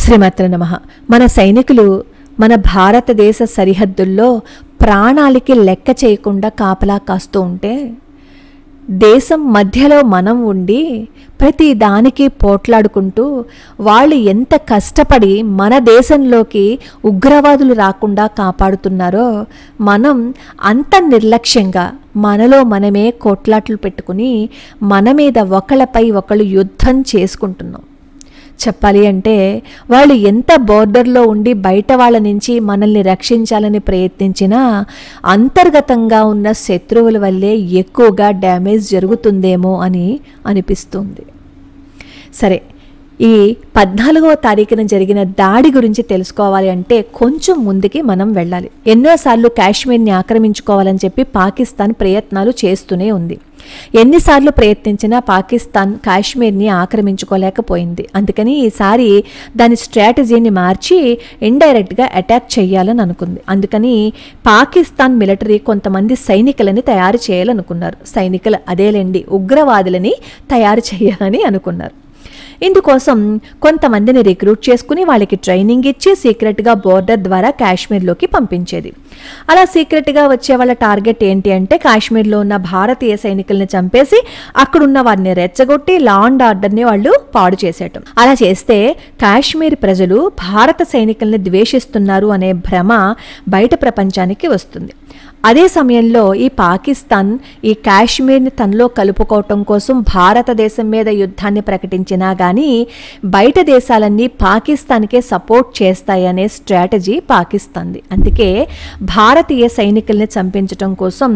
శ్రీమాత్రే నమః. మన సైనికులు మన భారతదేశ సరిహద్దుల్లో ప్రాణాలకి లెక్క చేయకుండా కాపలా కాస్తూ ఉంటే, దేశం మధ్యలో మనం ఉండి ప్రతి దానికి పోట్లాడుకుంటూ వాళ్ళు ఎంత కష్టపడి మన దేశంలోకి ఉగ్రవాదులు రాకుండా కాపాడుతున్నారో, మనం అంత నిర్లక్ష్యంగా మనలో మనమే కోట్లాట్లు పెట్టుకుని మన మీద ఒకళ్ళపై ఒకళ్ళు యుద్ధం చేసుకుంటున్నాం. చెప్పాలి అంటే వాళ్ళు ఎంత బోర్డర్లో ఉండి బయట వాళ్ళ నుంచి మనల్ని రక్షించాలని ప్రయత్నించినా అంతర్గతంగా ఉన్న శత్రువుల వల్లే ఎక్కువగా డ్యామేజ్ జరుగుతుందేమో అని అనిపిస్తుంది. సరే, ఈ 14వ తారీఖున జరిగిన దాడి గురించి తెలుసుకోవాలి అంటే కొంచెం ముందుకి మనం వెళ్ళాలి. ఎన్నోసార్లు కాశ్మీర్ని ఆక్రమించుకోవాలని చెప్పి పాకిస్తాన్ ప్రయత్నాలు చేస్తూనే ఉంది. ఎన్నిసార్లు ప్రయత్నించినా పాకిస్తాన్ కాశ్మీర్ని ఆక్రమించుకోలేకపోయింది. అందుకని ఈసారి దాని స్ట్రాటజీని మార్చి ఇండైరెక్ట్గా అటాక్ చేయాలని అనుకుంది. అందుకని పాకిస్తాన్ మిలిటరీ కొంతమంది సైనికులని తయారు చేయాలనుకున్నారు. సైనికులు అదేలేండి, ఉగ్రవాదులని తయారు చేయాలని అనుకున్నారు. ఇందుకోసం కొంతమందిని రిక్రూట్ చేసుకుని వాళ్ళకి ట్రైనింగ్ ఇచ్చి సీక్రెట్గా బోర్డర్ ద్వారా కాశ్మీర్లోకి పంపించేది. అలా సీక్రెట్గా వచ్చే వాళ్ళ టార్గెట్ ఏంటి అంటే కాశ్మీర్లో ఉన్న భారతీయ సైనికుల్ని చంపేసి అక్కడున్న వారిని రెచ్చగొట్టి లా అండ్ ఆర్డర్ని వాళ్ళు పాడు చేసేయటం. అలా చేస్తే కాశ్మీర్ ప్రజలు భారత సైనికుల్ని ద్వేషిస్తున్నారు అనే భ్రమ బయట ప్రపంచానికి వస్తుంది. అదే సమయంలో ఈ పాకిస్తాన్ ఈ కాశ్మీర్ని తనలో కలుపుకోవటం కోసం భారతదేశం మీద యుద్ధాన్ని ప్రకటించినా కానీ బయట దేశాలన్నీ పాకిస్తాన్కే సపోర్ట్ చేస్తాయనే స్ట్రాటజీ పాకిస్తాన్ది. అందుకే భారతీయ సైనికుల్ని చంపించటం కోసం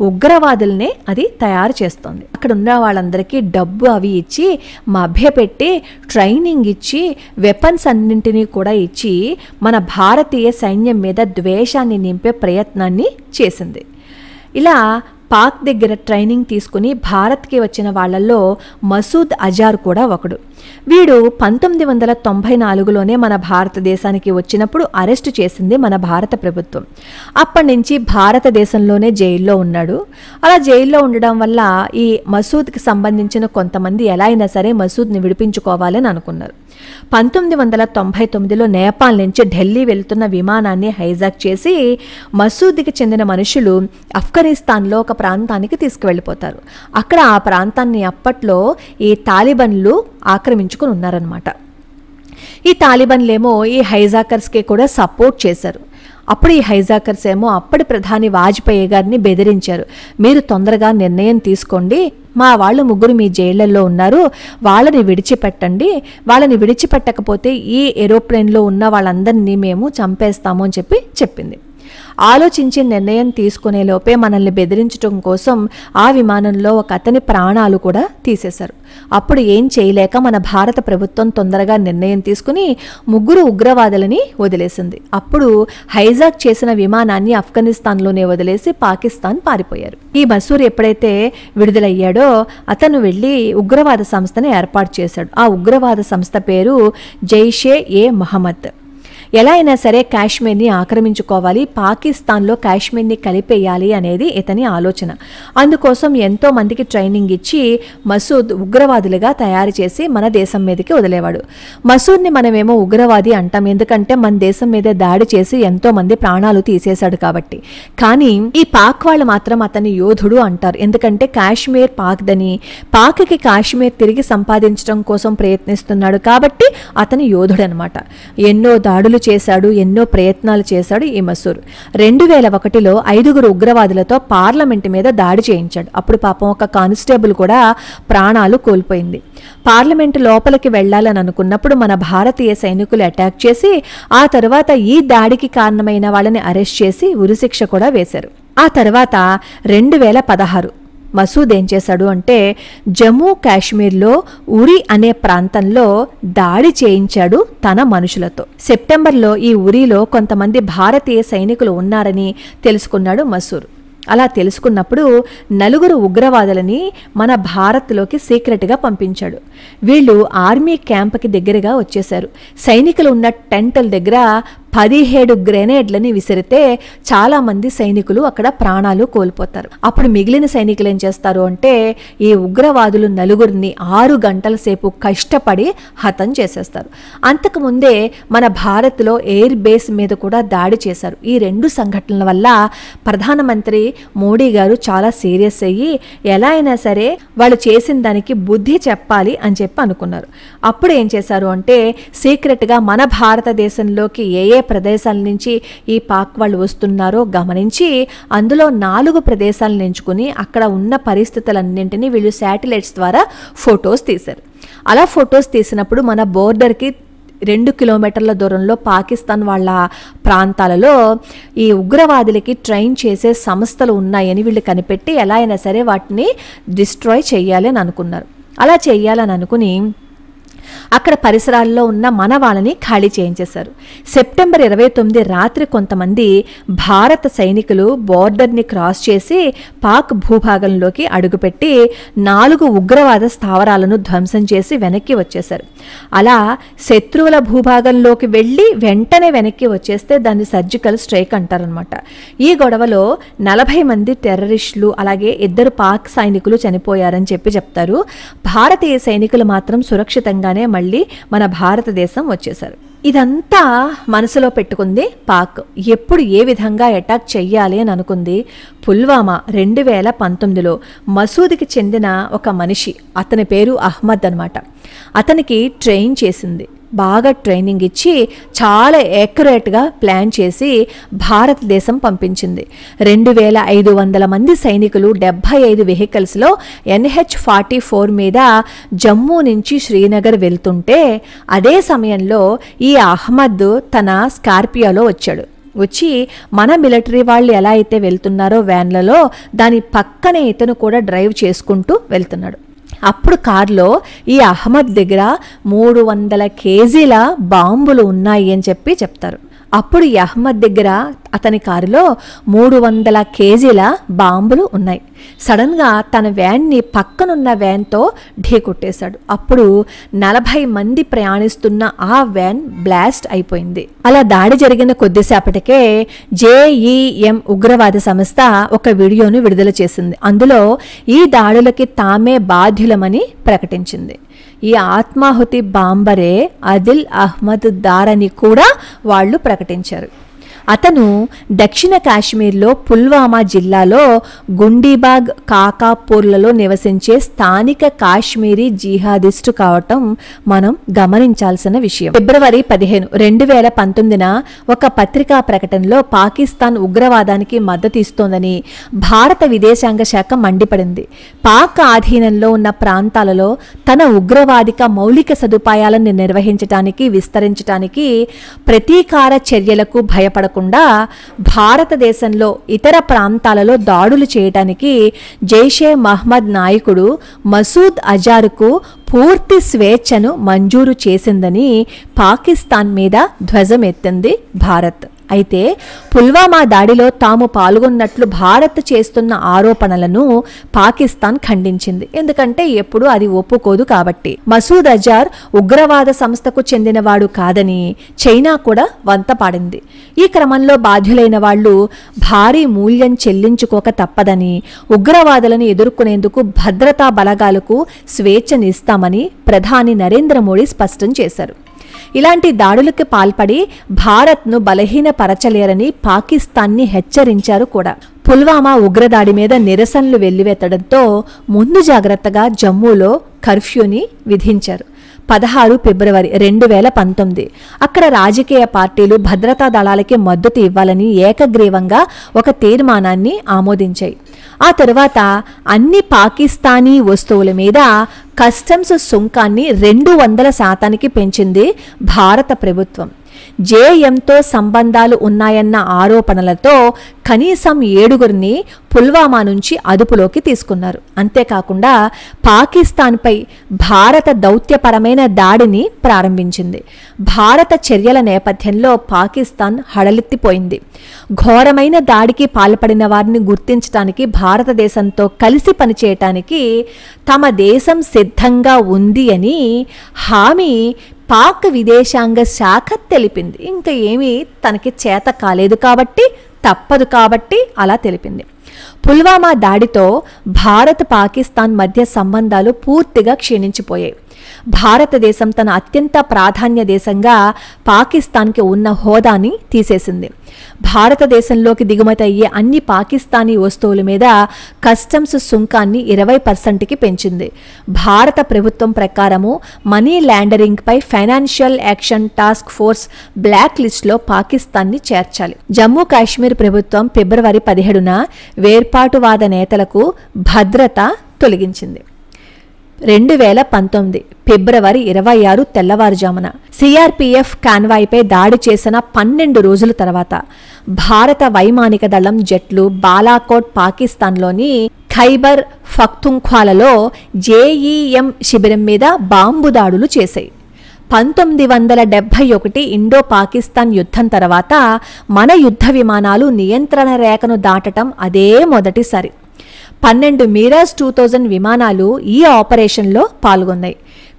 ఉగ్రవాదుల్నే అది తయారు చేస్తుంది. అక్కడ ఉన్న వాళ్ళందరికీ డబ్బు అవి ఇచ్చి మభ్యపెట్టి ట్రైనింగ్ ఇచ్చి వెపన్స్ అన్నింటినీ కూడా ఇచ్చి మన భారతీయ సైన్యం మీద ద్వేషాన్ని నింపే ప్రయత్నాన్ని చేసింది. ఇలా పాక్ దగ్గర ట్రైనింగ్ తీసుకుని భారత్కి వచ్చిన వాళ్ళల్లో మసూద్ అజార్ కూడా ఒకడు. వీడు 1994లోనే మన భారతదేశానికి వచ్చినప్పుడు అరెస్టు చేసింది మన భారత ప్రభుత్వం. అప్పటి నుంచి భారతదేశంలోనే జైల్లో ఉన్నాడు. అలా జైల్లో ఉండడం వల్ల ఈ మసూద్కి సంబంధించిన కొంతమంది ఎలా అయినా సరే మసూద్ని విడిపించుకోవాలని అనుకున్నారు. 1999లో నేపాల్ నుంచి ఢిల్లీ వెళ్తున్న విమానాన్ని హైజాక్ చేసి మసూద్కి చెందిన మనుషులు ఆఫ్ఘనిస్తాన్లో ఒక ప్రాంతానికి తీసుకువెళ్ళిపోతారు. అక్కడ ఆ ప్రాంతాన్ని అప్పట్లో ఈ తాలిబన్లు ఆక్రమించుకుని ఉన్నారనమాట. ఈ తాలిబన్లేమో ఈ హైజాకర్స్కి కూడా సపోర్ట్ చేశారు. అప్పుడు ఈ హైజాకర్స్ ఏమో అప్పటి ప్రధాని వాజ్పేయి గారిని బెదిరించారు. మీరు తొందరగా నిర్ణయం తీసుకోండి, మా వాళ్ళు 3 మీ జైళ్లలో ఉన్నారు, వాళ్ళని విడిచిపెట్టండి, వాళ్ళని విడిచిపెట్టకపోతే ఈ ఏరోప్లేన్లో ఉన్న వాళ్ళందరినీ మేము చంపేస్తాము అని చెప్పింది. ఆలోచించి నిర్ణయం తీసుకునే లోపే మనల్ని బెదిరించడం కోసం ఆ విమానంలో ఒక అతని ప్రాణాలు కూడా తీసేశారు. అప్పుడు ఏం చేయలేక మన భారత ప్రభుత్వం తొందరగా నిర్ణయం తీసుకుని 3 ఉగ్రవాదులని వదిలేసింది. అప్పుడు హైజాక్ చేసిన విమానాన్ని ఆఫ్ఘనిస్తాన్లోనే వదిలేసి పాకిస్తాన్ పారిపోయారు. ఈ మసూర్ ఎప్పుడైతే విడుదలయ్యాడో అతను వెళ్ళి ఉగ్రవాద సంస్థని ఏర్పాటు చేశాడు. ఆ ఉగ్రవాద సంస్థ పేరు జైషే ఏ మొహమ్మద్. ఎలా అయినా సరే కాశ్మీర్ని ఆక్రమించుకోవాలి, పాకిస్తాన్లో కాశ్మీర్ని కలిపేయాలి అనేది ఇతని ఆలోచన. అందుకోసం ఎంతో మందికి ట్రైనింగ్ ఇచ్చి మసూద్ ఉగ్రవాదులుగా తయారు చేసి మన దేశం మీదకి వదిలేవాడు. మసూద్ని మనమేమో ఉగ్రవాది అంటాం, ఎందుకంటే మన దేశం మీద దాడి చేసి ఎంతో మంది ప్రాణాలు తీసేశాడు కాబట్టి. కానీ ఈ పాక్ వాళ్ళు మాత్రం అతని యోధుడు అంటారు, ఎందుకంటే కాశ్మీర్ పాక్దని, పాక్కి కాశ్మీర్ తిరిగి సంపాదించడం కోసం ప్రయత్నిస్తున్నాడు కాబట్టి అతని యోధుడు అనమాట. ఎన్నో దాడులు చేశాడు, ఎన్నో ప్రయత్నాలు చేశాడు ఈ మసూర్. 2001లో 5 ఉగ్రవాదులతో పార్లమెంట్ మీద దాడి చేయించాడు. అప్పుడు పాపం ఒక కానిస్టేబుల్ కూడా ప్రాణాలు కోల్పోయింది. పార్లమెంట్ లోపలికి వెళ్లాలని అనుకున్నప్పుడు మన భారతీయ సైనికులు అటాక్ చేసి ఆ తర్వాత ఈ దాడికి కారణమైన వాళ్ళని అరెస్ట్ చేసి ఉరిశిక్ష కూడా వేశారు. ఆ తర్వాత 2016 మసూద్ ఏం చేశాడు అంటే జమ్మూ కాశ్మీర్లో ఉరి అనే ప్రాంతంలో దాడి చేయించాడు తన మనుషులతో. సెప్టెంబర్లో ఈ ఉరిలో కొంతమంది భారతీయ సైనికులు ఉన్నారని తెలుసుకున్నాడు మసూర్. అలా తెలుసుకున్నప్పుడు 4 ఉగ్రవాదులని మన భారత్లోకి సీక్రెట్గా పంపించాడు. వీళ్ళు ఆర్మీ క్యాంప్కి దగ్గరగా వచ్చేశారు. సైనికులు ఉన్న టెంట్ల దగ్గర 17 గ్రెనేడ్లని విసిరితే చాలామంది సైనికులు అక్కడ ప్రాణాలు కోల్పోతారు. అప్పుడు మిగిలిన సైనికులు ఏం చేస్తారు అంటే ఈ ఉగ్రవాదులు నలుగురిని 6 గంటల సేపు కష్టపడి హతం చేసేస్తారు. అంతకుముందే మన భారత్లో ఎయిర్ బేస్ మీద కూడా దాడి చేశారు. ఈ 2 సంఘటనల వల్ల ప్రధానమంత్రి మోడీ గారు చాలా సీరియస్ అయ్యి ఎలా అయినా సరే వాళ్ళు చేసిన దానికి బుద్ధి చెప్పాలి అని చెప్పి అనుకున్నారు. అప్పుడు ఏం చేశారు అంటే సీక్రెట్గా మన భారతదేశంలోకి ఏ ప్రదేశాల నుంచి ఈ పాక్ వాళ్ళు వస్తున్నారో గమనించి అందులో 4 ప్రదేశాలను ఎంచుకుని అక్కడ ఉన్న పరిస్థితులన్నింటినీ వీళ్ళు శాటిలైట్స్ ద్వారా ఫొటోస్ తీశారు. అలా ఫొటోస్ తీసినప్పుడు మన బోర్డర్కి 2 కిలోమీటర్ల దూరంలో పాకిస్తాన్ వాళ్ళ ప్రాంతాలలో ఈ ఉగ్రవాదులకి ట్రైన్ చేసే సంస్థలు ఉన్నాయని వీళ్ళు కనిపెట్టి ఎలా అయినా సరే వాటిని డిస్ట్రాయ్ చేయాలి అని అనుకున్నారు. అలా చేయాలని అనుకుని అక్కడ పరిసరాల్లో ఉన్న మన వాళ్ళని ఖాళీ చేయించేశారు. సెప్టెంబర్ 29 రాత్రి కొంతమంది భారత సైనికులు బోర్డర్ని క్రాస్ చేసి పాక్ భూభాగంలోకి అడుగుపెట్టి 4 ఉగ్రవాద స్థావరాలను ధ్వంసం చేసి వెనక్కి వచ్చేశారు. అలా శత్రువుల భూభాగంలోకి వెళ్ళి వెంటనే వెనక్కి వచ్చేస్తే దాన్ని సర్జికల్ స్ట్రైక్ అంటారనమాట. ఈ గొడవలో 40 మంది టెర్రరిస్టులు అలాగే 2 పాక్ సైనికులు చనిపోయారని చెప్తారు. భారతీయ సైనికులు మాత్రం సురక్షితంగానే మళ్ళీ మన భారతదేశం వచ్చేశారు. ఇదంతా మనసులో పెట్టుకుంది పాక్. ఎప్పుడు ఏ విధంగా అటాక్ చెయ్యాలి అని అనుకుంది. పుల్వామా 2019లో మసూద్కి చెందిన ఒక మనిషి, అతని పేరు అహ్మద్ అనమాట. అతనికి ట్రైన్ చేసింది, బాగా ట్రైనింగ్ ఇచ్చి చాలా యాక్యురేట్గా ప్లాన్ చేసి భారతదేశం పంపించింది. 2500 మంది సైనికులు 75 వెహికల్స్లో NH-44 మీద జమ్మూ నుంచి శ్రీనగర్ వెళ్తుంటే అదే సమయంలో ఈ అహ్మద్ తన స్కార్పియోలో వచ్చాడు. వచ్చి మన మిలిటరీ వాళ్ళు ఎలా అయితే వెళ్తున్నారో వ్యాన్లలో దాని పక్కనే ఇతను కూడా డ్రైవ్ చేసుకుంటూ వెళ్తున్నాడు. అప్పుడు కారులో ఈ అహ్మద్ దగ్గర 300 కేజీల బాంబులు ఉన్నాయి అని చెప్తారు. అప్పుడు ఈ అహ్మద్ దగ్గర అతని కారులో 300 కేజీల బాంబులు ఉన్నాయి. సడన్గా తన వ్యాన్ని పక్కనున్న వ్యాన్తో ఢీకొట్టేశాడు. అప్పుడు 40 మంది ప్రయాణిస్తున్న ఆ వ్యాన్ బ్లాస్ట్ అయిపోయింది. అలా దాడి జరిగిన కొద్దిసేపటికే JEM ఉగ్రవాద సంస్థ ఒక వీడియోను విడుదల చేసింది. అందులో ఈ దాడులకి తామే బాధ్యులమని ప్రకటించింది. ఈ ఆత్మాహుతి బాంబరే ఆదిల్ అహ్మద్ దార్ అని కూడా వాళ్ళు ప్రకటించారు. అతను దక్షిణ కాశ్మీర్లో పుల్వామా జిల్లాలో గుండీబాగ్ కాకాపూర్లలో నివసించే స్థానిక కాశ్మీరీ జిహాదిస్టు కావటం మనం గమనించాల్సిన విషయం. ఫిబ్రవరి 15, 2019 ఒక పత్రికా ప్రకటనలో పాకిస్తాన్ ఉగ్రవాదానికి మద్దతు ఇస్తోందని భారత విదేశాంగ శాఖ మండిపడింది. పాక్ ఆధీనంలో ఉన్న ప్రాంతాలలో తన ఉగ్రవాదిక మౌలిక సదుపాయాలను నిర్వహించడానికి విస్తరించడానికి ప్రతీకార చర్యలకు భయపడ భారతదేశంలో ఇతర ప్రాంతాలలో దాడులు చేయడానికి జైషే మహ్మద్ నాయకుడు మసూద్ అజార్కు పూర్తి స్వేచ్ఛను మంజూరు చేసిందని పాకిస్తాన్ మీద ధ్వజమెత్తింది భారత్. అయితే పుల్వామా దాడిలో తాము పాల్గొన్నట్లు భారత్ చేస్తున్న ఆరోపణలను పాకిస్తాన్ ఖండించింది. ఎందుకంటే ఎప్పుడు అది ఒప్పుకోదు కాబట్టి. మసూద్ అజార్ ఉగ్రవాద సంస్థకు చెందినవాడు కాదని చైనా కూడా వంతపాడింది. ఈ క్రమంలో బాధ్యులైన వాళ్లు భారీ మూల్యం చెల్లించుకోక తప్పదని, ఉగ్రవాదులను ఎదుర్కొనేందుకు భద్రతా బలగాలకు స్వేచ్ఛనిస్తామని ప్రధాని నరేంద్ర మోడీ స్పష్టం చేశారు. ఇలాంటి దాడులకు పాల్పడి భారత్ను బలహీనపరచలేరని పాకిస్తాన్ని హెచ్చరించారు కూడా. పుల్వామా ఉగ్రదాడి మీద నిరసనలు వెల్లువెత్తడంతో ముందు జాగ్రత్తగా జమ్మూలో కర్ఫ్యూని విధించారు. 16 ఫిబ్రవరి 2019 అక్కడ రాజకీయ పార్టీలు భద్రతా దళాలకి మద్దతు ఇవ్వాలని ఏకగ్రీవంగా ఒక తీర్మానాన్ని ఆమోదించాయి. ఆ తరువాత అన్ని పాకిస్తానీ వస్తువుల మీద కస్టమ్స్ సుంకాన్ని 200% పెంచింది భారత ప్రభుత్వం. జేఎంతో సంబంధాలు ఉన్నాయన్న ఆరోపణలతో కనీసం 7గురిని పుల్వామా నుంచి అదుపులోకి తీసుకున్నారు. అంతేకాకుండా పాకిస్తాన్పై భారత దౌత్యపరమైన దాడిని ప్రారంభించింది. భారత చర్యల నేపథ్యంలో పాకిస్తాన్ హడలెత్తిపోయింది. ఘోరమైన దాడికి పాల్పడిన వారిని గుర్తించడానికి, భారతదేశంతో కలిసి పనిచేయటానికి తమ దేశం సిద్ధంగా ఉంది అని హామీ పాక్ విదేశాంగ శాఖ తెలిపింది. ఇంకా ఏమీ తనకి చేత కాలేదు కాబట్టి, తప్పదు కాబట్టి అలా తెలిపింది. పుల్వామా దాడితో భారత్ పాకిస్తాన్ మధ్య సంబంధాలు పూర్తిగా క్షీణించిపోయాయి. భారతదేశం తన అత్యంత ప్రాధాన్య దేశంగా పాకిస్తాన్కి ఉన్న హోదాని తీసేసింది. భారతదేశంలోకి దిగుమతి అయ్యే అన్ని పాకిస్తానీ వస్తువుల మీద కస్టమ్స్ సుంకాన్ని 20%కి పెంచింది. భారత ప్రభుత్వం ప్రకారము మనీ లాండరింగ్పై financial action task force black లిస్ట్లో పాకిస్తాన్ని చేర్చాలి. జమ్మూ కాశ్మీర్ ప్రభుత్వం ఫిబ్రవరి 17న వేర్పాటువాద నేతలకు భద్రత తొలగించింది. 2019 ఫిబ్రవరి 26 తెల్లవారుజామున సిఆర్పిఎఫ్ కాన్వాయ్పై దాడి చేసిన 12 రోజుల తర్వాత భారత వైమానిక దళం జెట్లు బాలాకోట్ పాకిస్తాన్లోని ఖైబర్ పఖ్తూన్ఖ్వాలలో జేఈఎం శిబిరం మీద బాంబు దాడులు చేశాయి. 1971 ఇండో పాకిస్తాన్ యుద్ధం తర్వాత మన యుద్ధ విమానాలు నియంత్రణ రేఖను దాటడం అదే మొదటిసారి. 12 మీరాజ్ 2000 విమానాలు ఈ ఆపరేషన్లో పాల్గొన్నాయి.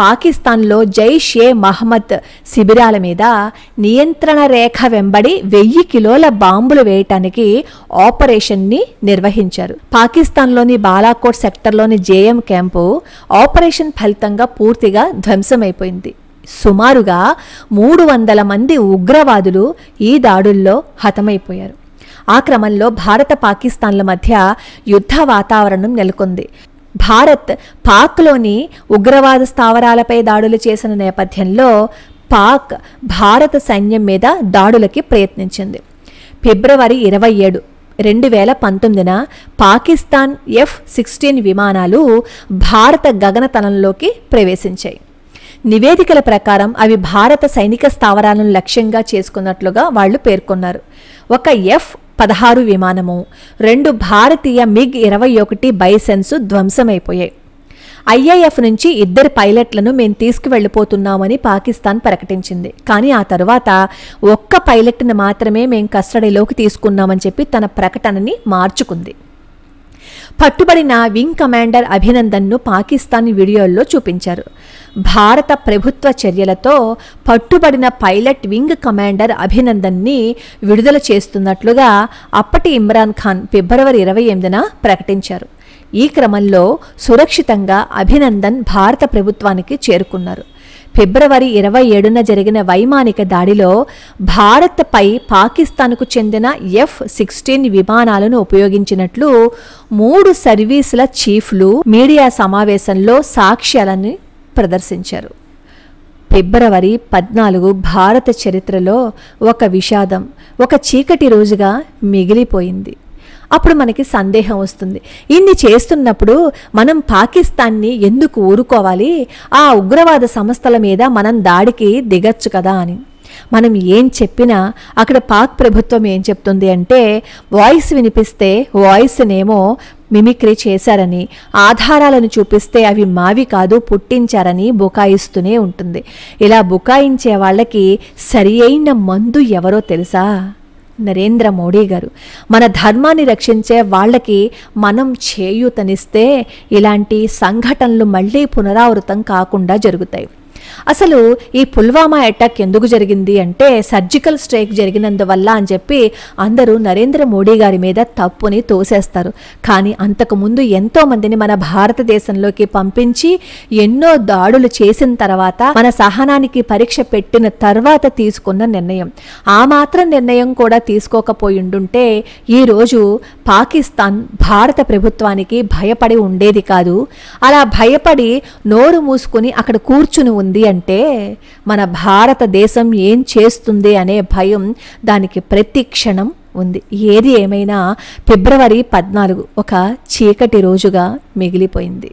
పాకిస్తాన్లో జైష్ ఏ మహమ్మద్ శిబిరాల మీద నియంత్రణ రేఖ వెంబడి 1000 కిలోల బాంబులు వేయటానికి ఆపరేషన్ని నిర్వహించారు. పాకిస్తాన్లోని బాలాకోట్ సెక్టర్లోని జేఎం క్యాంపు ఆపరేషన్ ఫలితంగా పూర్తిగా ధ్వంసమైపోయింది. సుమారుగా 300 మంది ఉగ్రవాదులు ఈ దాడుల్లో హతమైపోయారు. ఆ క్రమంలో భారత పాకిస్తాన్ల మధ్య యుద్ధ వాతావరణం నెలకొంది. భారత్ పాక్లోని ఉగ్రవాద స్థావరాలపై దాడులు చేసిన నేపథ్యంలో పాక్ భారత సైన్యం మీద దాడులకి ప్రయత్నించింది. ఫిబ్రవరి 27, 2019న పాకిస్తాన్ F-16 విమానాలు భారత గగనతలంలోకి ప్రవేశించాయి. నివేదికల ప్రకారం అవి భారత సైనిక స్థావరాలను లక్ష్యంగా చేసుకున్నట్లుగా వాళ్లు పేర్కొన్నారు. ఒక F-16 విమానము, 2 భారతీయ MiG-21 బైసెన్స్ ధ్వంసమైపోయాయి. ఐఐఎఫ్ నుంచి 2 పైలట్లను మేము తీసుకువెళ్ళిపోతున్నామని పాకిస్తాన్ ప్రకటించింది. కానీ ఆ తరువాత 1 పైలట్ను మాత్రమే మేము కస్టడీలోకి తీసుకున్నామని చెప్పి తన ప్రకటనని మార్చుకుంది. పట్టుబడిన వింగ్ కమాండర్ అభినందన్ను పాకిస్తాన్ వీడియోల్లో చూపించారు. భారత ప్రభుత్వ చర్యలతో పట్టుబడిన పైలట్ వింగ్ కమాండర్ అభినందన్ని విడుదల చేస్తున్నట్లుగా అప్పటి ఇమ్రాన్ ఖాన్ ఫిబ్రవరి 28న ప్రకటించారు. ఈ క్రమంలో సురక్షితంగా అభినందన్ భారత ప్రభుత్వానికి చేరుకున్నారు. ఫిబ్రవరి 27న జరిగిన వైమానిక దాడిలో భారత్పై పాకిస్తాన్కు చెందిన F-16 విమానాలను ఉపయోగించినట్లు 3 సర్వీసుల చీఫ్లు మీడియా సమావేశంలో సాక్ష్యాలను ప్రదర్శించారు. ఫిబ్రవరి 14 భారత చరిత్రలో ఒక విషాదం, ఒక చీకటి రోజుగా మిగిలిపోయింది. అప్పుడు మనకి సందేహం వస్తుంది, ఇన్ని చేస్తున్నప్పుడు మనం పాకిస్తాన్ని ఎందుకు ఊరుకోవాలి? ఆ ఉగ్రవాద సంస్థల మీద మనం దాడికి దిగచ్చు కదా అని. మనం ఏం చెప్పినా అక్కడ పాక్ ప్రభుత్వం ఏం చెప్తుంది అంటే, వాయిస్ వినిపిస్తే వాయిస్నేమో మిమిక్రీ చేశారని, ఆధారాలను చూపిస్తే అవి మావి కాదు పుట్టించారని బుకాయిస్తూనే ఉంటుంది. ఇలా బుకాయించే వాళ్ళకి సరి అయిన మందు ఎవరో తెలుసా? నరేంద్ర మోడీ గారు. మన ధర్మాన్ని రక్షించే వాళ్ళకి మనం చేయూతనిస్తే ఇలాంటి సంఘటనలు మళ్ళీ పునరావృతం కాకుండా జరుగుతాయి. అసలు ఈ పుల్వామా అటాక్ ఎందుకు జరిగింది అంటే సర్జికల్ స్ట్రైక్ జరిగినందువల్ల అని చెప్పి అందరూ నరేంద్ర మోడీ గారి మీద తప్పుని తోసేస్తారు. కానీ అంతకుముందు ఎంతోమందిని మన భారతదేశంలోకి పంపించి ఎన్నో దాడులు చేసిన తర్వాత మన సహనానికి పరీక్ష పెట్టిన తర్వాత తీసుకున్న నిర్ణయం. ఆ మాత్రం నిర్ణయం కూడా తీసుకోకపోయిండుంటే ఈరోజు పాకిస్తాన్ భారత ప్రభుత్వానికి భయపడి ఉండేది కాదు. అలా భయపడి నోరు మూసుకుని అక్కడ కూర్చుని ఉంది అంటే మన భారతదేశం ఏం చేస్తుంది అనే భయం దానికి ప్రతి క్షణం ఉంది. ఏది ఏమైనా ఫిబ్రవరి 14 ఒక చీకటి రోజుగా మిగిలిపోయింది.